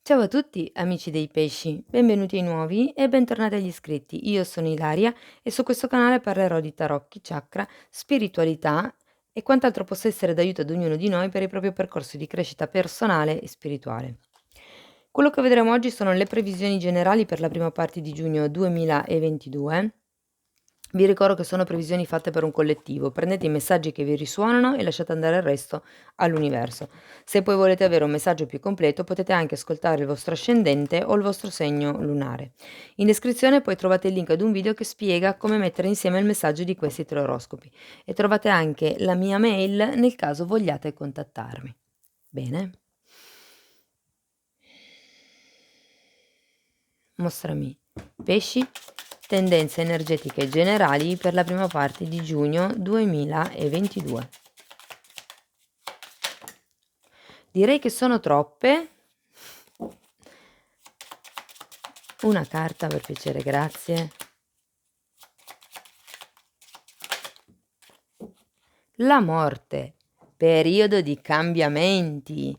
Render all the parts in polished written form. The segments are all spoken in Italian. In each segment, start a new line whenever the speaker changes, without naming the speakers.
Ciao a tutti amici dei pesci, benvenuti ai nuovi e bentornati agli iscritti. Io sono Ilaria e su questo canale parlerò di tarocchi, chakra, spiritualità e quant'altro possa essere d'aiuto ad ognuno di noi per il proprio percorso di crescita personale e spirituale. Quello che vedremo oggi sono le previsioni generali per la prima parte di giugno 2022. Vi ricordo che sono previsioni fatte per un collettivo, prendete i messaggi che vi risuonano e lasciate andare il resto all'universo. Se poi volete avere un messaggio più completo potete anche ascoltare il vostro ascendente o il vostro segno lunare. In descrizione poi trovate il link ad un video che spiega come mettere insieme il messaggio di questi tre oroscopi e trovate anche la mia mail nel caso vogliate contattarmi. Bene? Mostrami pesci, tendenze energetiche generali per la prima parte di giugno 2022. Direi che sono troppe. Una carta per piacere, grazie. La morte, periodo di cambiamenti.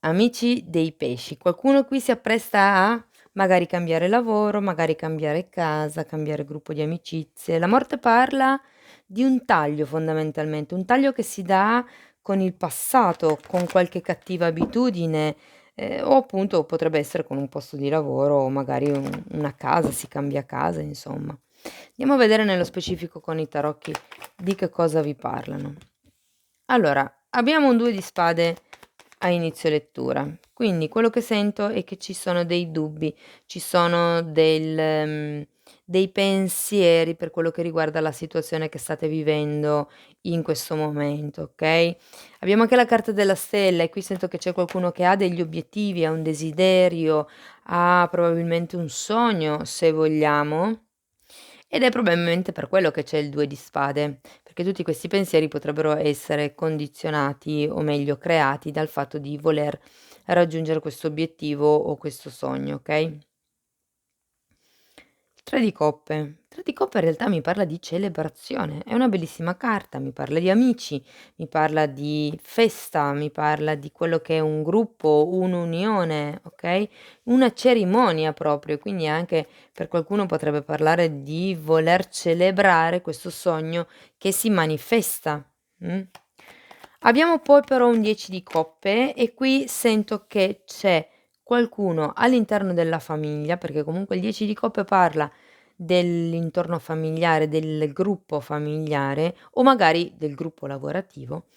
Amici dei pesci, qualcuno qui si appresta a magari cambiare lavoro, magari cambiare casa, cambiare gruppo di amicizie. La morte parla di un taglio fondamentalmente, un taglio che si dà con il passato, con qualche cattiva abitudine, o appunto potrebbe essere con un posto di lavoro o magari una casa, si cambia casa, insomma. Andiamo a vedere nello specifico con i tarocchi di che cosa vi parlano. Allora, abbiamo un 2 di spade a inizio lettura, quindi quello che sento è che ci sono dei dubbi, ci sono dei pensieri per quello che riguarda la situazione che state vivendo in questo momento, okay? Abbiamo anche la carta della stella e qui sento che c'è qualcuno che ha degli obiettivi, ha un desiderio, ha probabilmente un sogno, se vogliamo, ed è probabilmente per quello che c'è il 2 di spade, perché tutti questi pensieri potrebbero essere condizionati, o meglio creati, dal fatto di voler raggiungere questo obiettivo o questo sogno, okay? 3 di coppe. 3 di coppe in realtà mi parla di celebrazione, è una bellissima carta, mi parla di amici, mi parla di festa, mi parla di quello che è un gruppo, un'unione, okay, una cerimonia proprio, quindi anche per qualcuno potrebbe parlare di voler celebrare questo sogno che si manifesta, mh. Abbiamo poi però un 10 di coppe e qui sento che c'è qualcuno all'interno della famiglia, perché comunque il 10 di coppe parla dell'intorno familiare, del gruppo familiare o magari del gruppo lavorativo,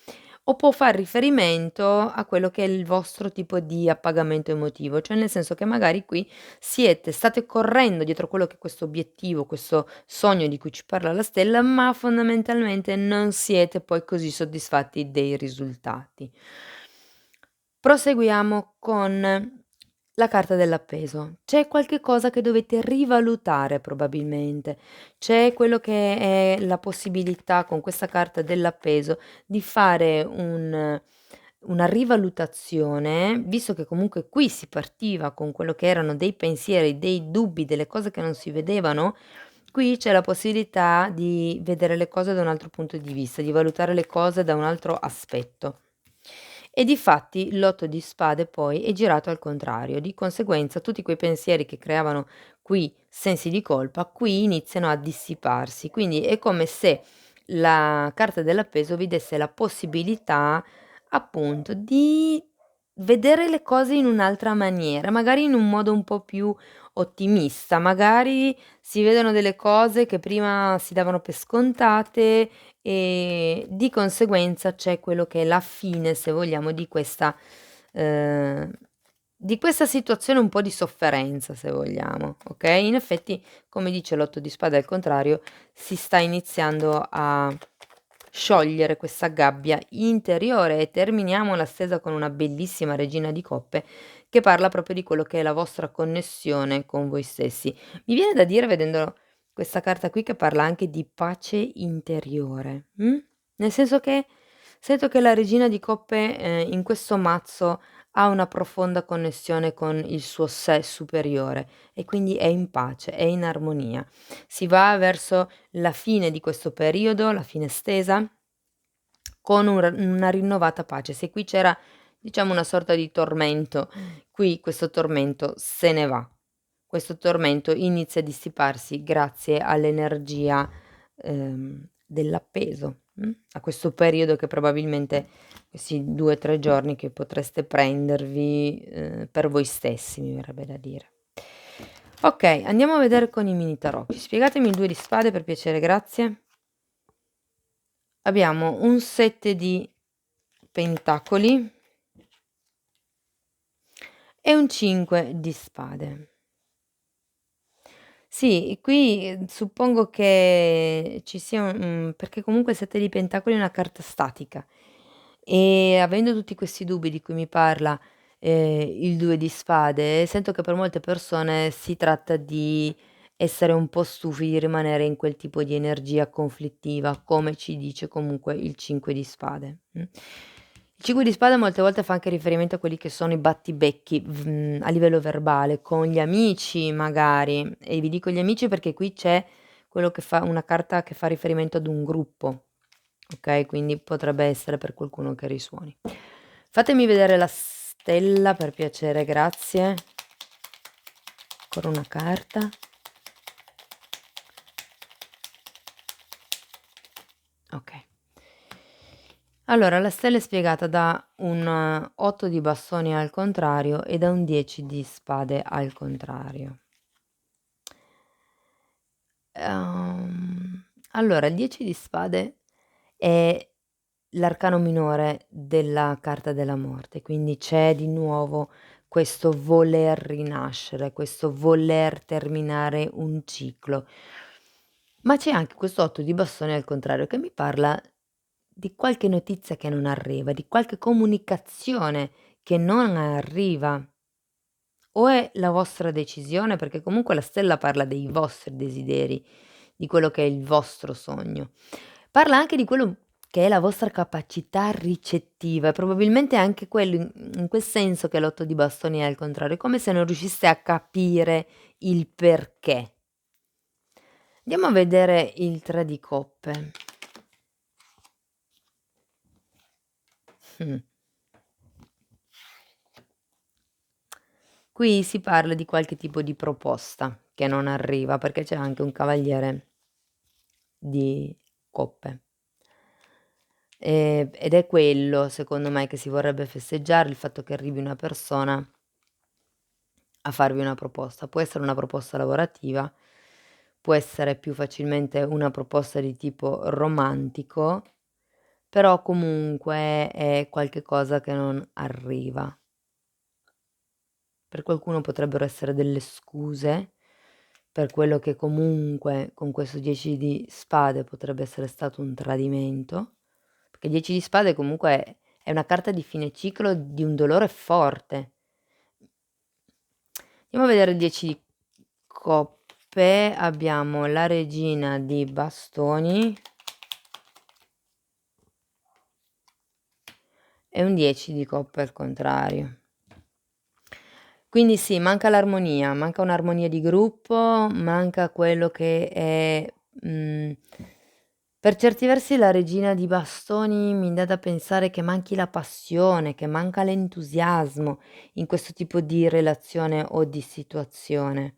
o può far riferimento a quello che è il vostro tipo di appagamento emotivo, cioè nel senso che magari qui state correndo dietro quello che è questo obiettivo, questo sogno di cui ci parla la stella, ma fondamentalmente non siete poi così soddisfatti dei risultati. Proseguiamo con la carta dell'appeso. C'è qualche cosa che dovete rivalutare probabilmente. C'è quello che è la possibilità con questa carta dell'appeso di fare una rivalutazione, visto che comunque qui si partiva con quello che erano dei pensieri, dei dubbi, delle cose che non si vedevano, qui c'è la possibilità di vedere le cose da un altro punto di vista, di valutare le cose da un altro aspetto. E difatti l'8 di spade poi è girato al contrario, di conseguenza tutti quei pensieri che creavano qui sensi di colpa, qui iniziano a dissiparsi. Quindi è come se la carta dell'appeso vi desse la possibilità appunto di vedere le cose in un'altra maniera, magari in un modo un po' più ottimista, magari si vedono delle cose che prima si davano per scontate e di conseguenza c'è quello che è la fine, se vogliamo, ehm, di questa situazione un po' di sofferenza, se vogliamo, okay, in effetti, come dice l'8 di spade al contrario, si sta iniziando a sciogliere questa gabbia interiore e terminiamo la stesa con una bellissima regina di coppe che parla proprio di quello che è la vostra connessione con voi stessi. Mi viene da dire vedendo questa carta qui che parla anche di pace interiore, nel senso che sento che la regina di coppe, in questo mazzo ha una profonda connessione con il suo sé superiore e quindi è in pace, è in armonia. Si va verso la fine di questo periodo, la fine stesa, con una rinnovata pace. Se qui c'era diciamo una sorta di tormento. Qui questo tormento se ne va. Questo tormento inizia a dissiparsi grazie all'energia, dell'appeso, a questo periodo che probabilmente questi 2, 3 giorni che potreste prendervi, per voi stessi, mi verrebbe da dire. Okay, andiamo a vedere con i mini tarocchi. Spiegatemi il 2 di spade per piacere, grazie. Abbiamo un 7 di pentacoli e un 5 di spade. Sì, qui, suppongo che ci sia perché comunque il 7 di pentacoli è una carta statica e avendo tutti questi dubbi di cui mi parla, il 2 di spade, sento che per molte persone si tratta di essere un po' stufi di rimanere in quel tipo di energia conflittiva, come ci dice comunque il 5 di spade, Il 5 di spade molte volte fa anche riferimento a quelli che sono i battibecchi, a livello verbale, con gli amici magari, e vi dico gli amici perché qui c'è quello che fa una carta che fa riferimento ad un gruppo, okay, quindi potrebbe essere per qualcuno che risuoni. Fatemi vedere la stella per piacere, grazie. Ancora una carta. Okay. Allora, la stella è spiegata da un 8 di bastoni al contrario e da un 10 di spade al contrario. Allora il 10 di spade è l'arcano minore della carta della morte, quindi c'è di nuovo questo voler rinascere, questo voler terminare un ciclo. Ma c'è anche questo 8 di bastoni al contrario che mi parla di qualche notizia che non arriva, di qualche comunicazione che non arriva. O è la vostra decisione, perché comunque la stella parla dei vostri desideri, di quello che è il vostro sogno. Parla anche di quello che è la vostra capacità ricettiva e probabilmente anche quello in quel senso che l'8 di bastoni è al contrario, è come se non riusciste a capire il perché. Andiamo a vedere il 3 di coppe. Mh. Qui si parla di qualche tipo di proposta che non arriva, perché c'è anche un cavaliere di coppe. Ed è quello, secondo me, che si vorrebbe festeggiare, il fatto che arrivi una persona a farvi una proposta. Può essere una proposta lavorativa, può essere più facilmente una proposta di tipo romantico, però comunque è qualche cosa che non arriva. Per qualcuno potrebbero essere delle scuse, per quello che comunque con questo 10 di spade potrebbe essere stato un tradimento, perché 10 di spade comunque è una carta di fine ciclo di un dolore forte. Andiamo a vedere il 10 di coppe, abbiamo la regina di bastoni e un 10 di coppe al contrario. Quindi sì, manca l'armonia, manca un'armonia di gruppo, manca quello che è, per certi versi la regina di bastoni mi dà da pensare che manchi la passione, che manca l'entusiasmo in questo tipo di relazione o di situazione.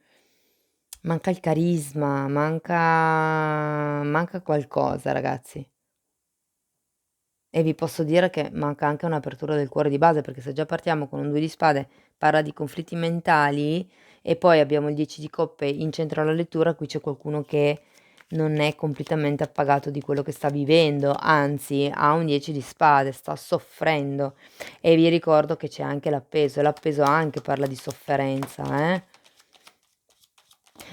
Manca il carisma, manca qualcosa ragazzi. E vi posso dire che manca anche un'apertura del cuore di base, perché se già partiamo con un 2 di spade, parla di conflitti mentali e poi abbiamo il 10 di coppe in centro alla lettura, qui c'è qualcuno che non è completamente appagato di quello che sta vivendo, anzi ha un 10 di spade, sta soffrendo. E vi ricordo che c'è anche l'appeso, e l'appeso anche parla di sofferenza, eh.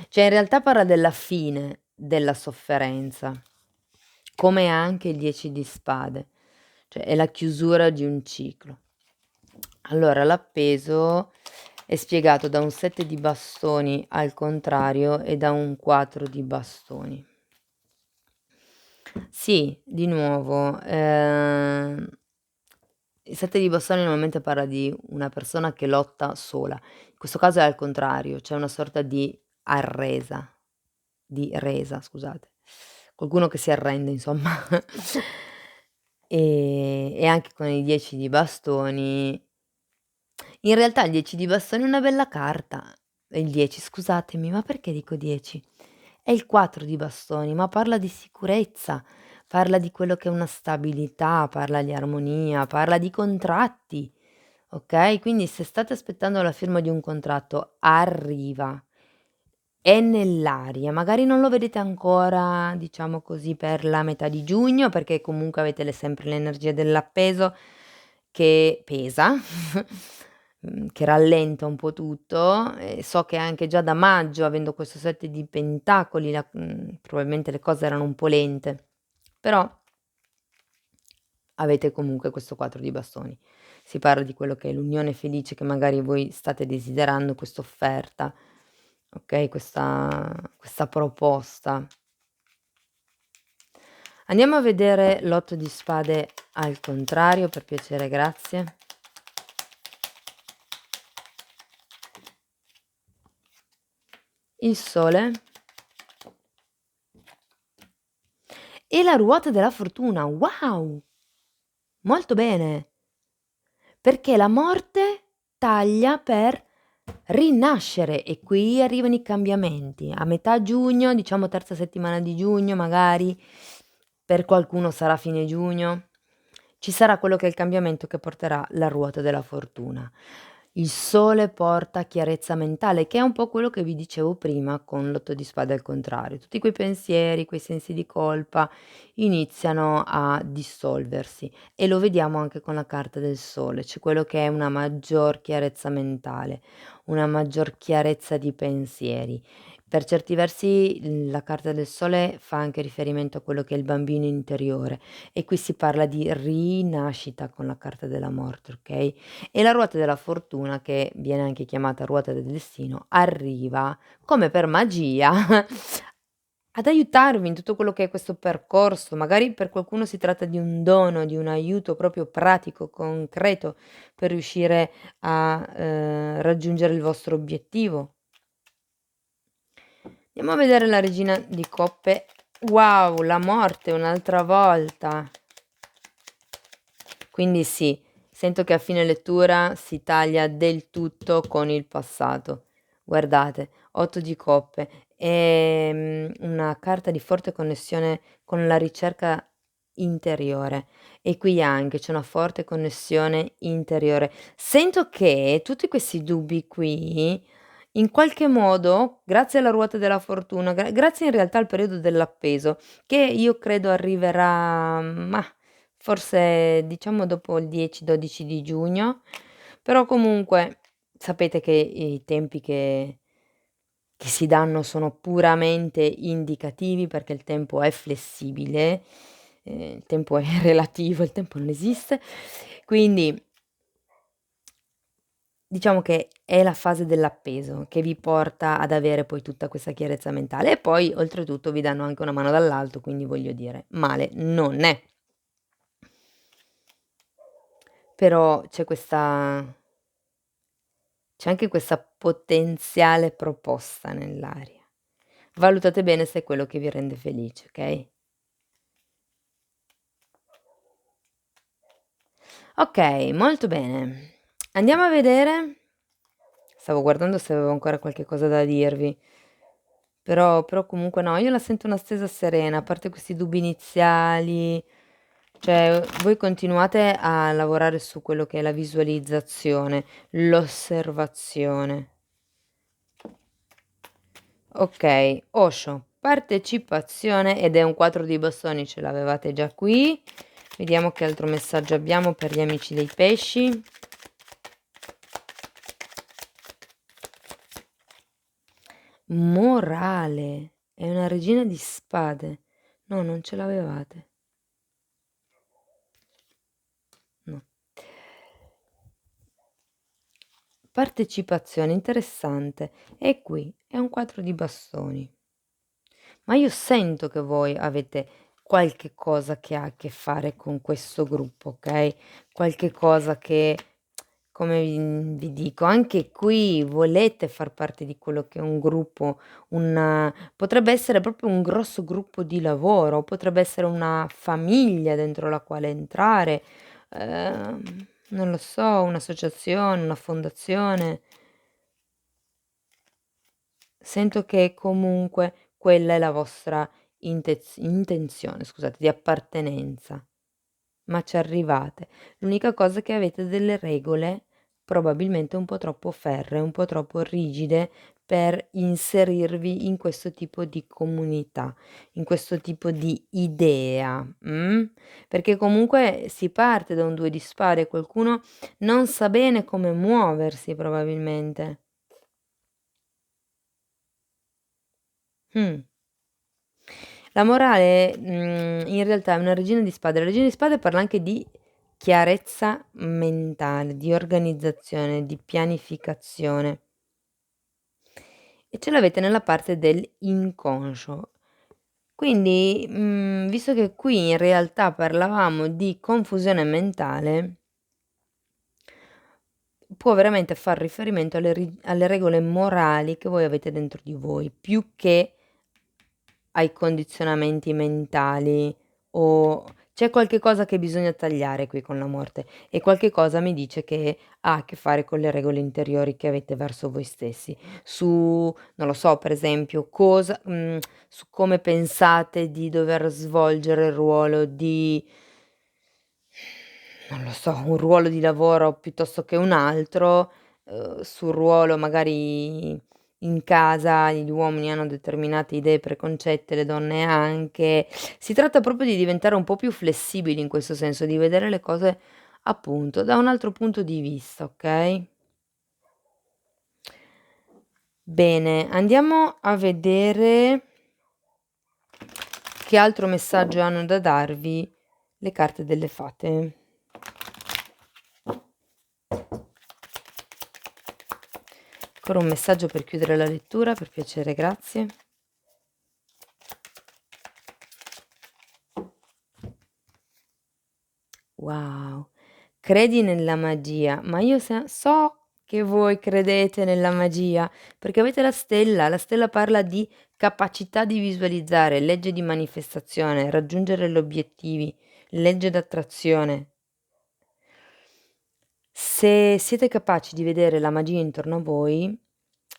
Cioè in realtà parla della fine della sofferenza, come anche il 10 di spade. Cioè è la chiusura di un ciclo. Allora l'appeso è spiegato da un 7 di bastoni al contrario e da un 4 di bastoni. Sì, di nuovo, il 7 di bastoni normalmente parla di una persona che lotta sola. In questo caso è al contrario, c'è una sorta di resa, scusate. Qualcuno che si arrende insomma. E anche con i 10 di bastoni In realtà il 10 di bastoni è una bella carta. Il 10 scusatemi, ma perché dico 10? È il 4 di bastoni, ma parla di sicurezza, parla di quello che è una stabilità, parla di armonia, parla di contratti, okay, quindi se state aspettando la firma di un contratto, arriva. È nell'aria, magari non lo vedete ancora, diciamo così, per la metà di giugno, perché comunque avete le sempre l'energia dell'appeso che pesa, che rallenta un po' tutto, e so che anche già da maggio, avendo questo 7 di pentacoli, probabilmente le cose erano un po' lente, però avete comunque questo 4 di bastoni. Si parla di quello che è l'unione felice che magari voi state desiderando, quest'offerta, okay, questa proposta. Andiamo a vedere l'8 di spade al contrario, per piacere, grazie. Il sole e la ruota della fortuna. Wow! Molto bene, perché la morte taglia per rinascere e qui arrivano i cambiamenti. A metà giugno, diciamo terza settimana di giugno magari, per qualcuno sarà fine giugno, ci sarà quello che è il cambiamento che porterà la ruota della fortuna. Il sole porta chiarezza mentale, che è un po' quello che vi dicevo prima con l'8 di spade al contrario. Tutti quei pensieri, quei sensi di colpa iniziano a dissolversi e lo vediamo anche con la carta del sole. C'è quello che è una maggior chiarezza mentale, una maggior chiarezza di pensieri. Per certi versi la carta del sole fa anche riferimento a quello che è il bambino interiore e qui si parla di rinascita con la carta della morte, okay, e la ruota della fortuna, che viene anche chiamata ruota del destino, arriva come per magia ad aiutarvi in tutto quello che è questo percorso. Magari per qualcuno si tratta di un dono, di un aiuto proprio pratico, concreto per riuscire a, raggiungere il vostro obiettivo. Andiamo a vedere la regina di coppe. Wow, la morte un'altra volta. Quindi sì, sento che a fine lettura si taglia del tutto con il passato. Guardate, 8 di coppe, una carta di forte connessione con la ricerca interiore e qui anche c'è una forte connessione interiore. Sento che tutti questi dubbi qui, in qualche modo, grazie alla ruota della fortuna, grazie in realtà al periodo dell'appeso, che io credo arriverà, mah, forse diciamo dopo il 10, 12 di giugno, però comunque sapete che i tempi che si danno sono puramente indicativi perché il tempo è flessibile, il tempo è relativo, il tempo non esiste, quindi diciamo che è la fase dell'appeso che vi porta ad avere poi tutta questa chiarezza mentale e poi oltretutto vi danno anche una mano dall'alto, quindi voglio dire, male non è. Però c'è anche questa potenziale proposta nell'aria. Valutate bene se è quello che vi rende felici, okay? Okay, molto bene. Andiamo a vedere, stavo guardando se avevo ancora qualche cosa da dirvi, però comunque no, io la sento una stesa serena, a parte questi dubbi iniziali, cioè voi continuate a lavorare su quello che è la visualizzazione, l'osservazione. Okay, Osho, partecipazione ed è un 4 di bastoni, ce l'avevate già qui. Vediamo che altro messaggio abbiamo per gli amici dei pesci. Morale, è una regina di spade. No, non ce l'avevate. No. Partecipazione, interessante. E qui è un 4 di bastoni. Ma io sento che voi avete qualche cosa che ha a che fare con questo gruppo, okay, qualche cosa che, come vi dico, anche qui volete far parte di quello che è un gruppo, potrebbe essere proprio un grosso gruppo di lavoro, potrebbe essere una famiglia dentro la quale entrare, ehm non lo so, un'associazione, una fondazione. Sento che comunque quella è la vostra intenzione, scusate, di appartenenza, ma ci arrivate. L'unica cosa è che avete delle regole probabilmente un po' troppo ferree, un po' troppo rigide per inserirvi in questo tipo di comunità, in questo tipo di idea, perché comunque si parte da un 2 di spade e qualcuno non sa bene come muoversi probabilmente. Mh. La morale, in realtà è una regina di spade. La regina di spade parla anche di chiarezza mentale, di organizzazione, di pianificazione e ce l'avete nella parte dell'inconscio. Quindi, visto che qui in realtà parlavamo di confusione mentale, può veramente far riferimento alle regole morali che voi avete dentro di voi, più che ai condizionamenti mentali o c'è qualche cosa che bisogna tagliare qui con la morte e qualche cosa mi dice che ha a che fare con le regole interiori che avete verso voi stessi. Su, non lo so, per esempio, su come pensate di dover svolgere il ruolo di non lo so, un ruolo di lavoro piuttosto che un altro, sul ruolo magari in casa gli uomini hanno determinate idee preconcette, le donne anche. Si tratta proprio di diventare un po' più flessibili in questo senso, di vedere le cose appunto da un altro punto di vista, okay? Bene, andiamo a vedere che altro messaggio hanno da darvi le carte delle fate. Ancora un messaggio per chiudere la lettura, per piacere, grazie. Wow, credi nella magia, ma io so che voi credete nella magia, perché avete la stella parla di capacità di visualizzare, legge di manifestazione, raggiungere gli obiettivi, legge d'attrazione. Se siete capaci di vedere la magia intorno a voi,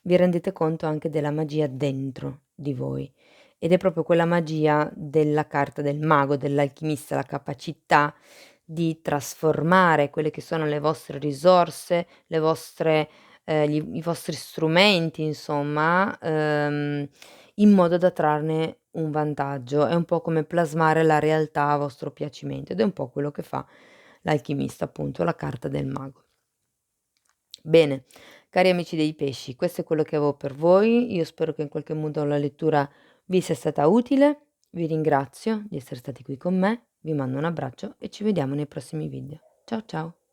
vi rendete conto anche della magia dentro di voi ed è proprio quella magia della carta del mago, dell'alchimista, la capacità di trasformare quelle che sono le vostre risorse, le vostre i vostri strumenti insomma, in modo da trarne un vantaggio. È un po' come plasmare la realtà a vostro piacimento ed è un po' quello che fa l'alchimista, appunto, la carta del mago. Bene, cari amici dei pesci, questo è quello che avevo per voi. Io spero che in qualche modo la lettura vi sia stata utile. Vi ringrazio di essere stati qui con me, vi mando un abbraccio e ci vediamo nei prossimi video. Ciao ciao.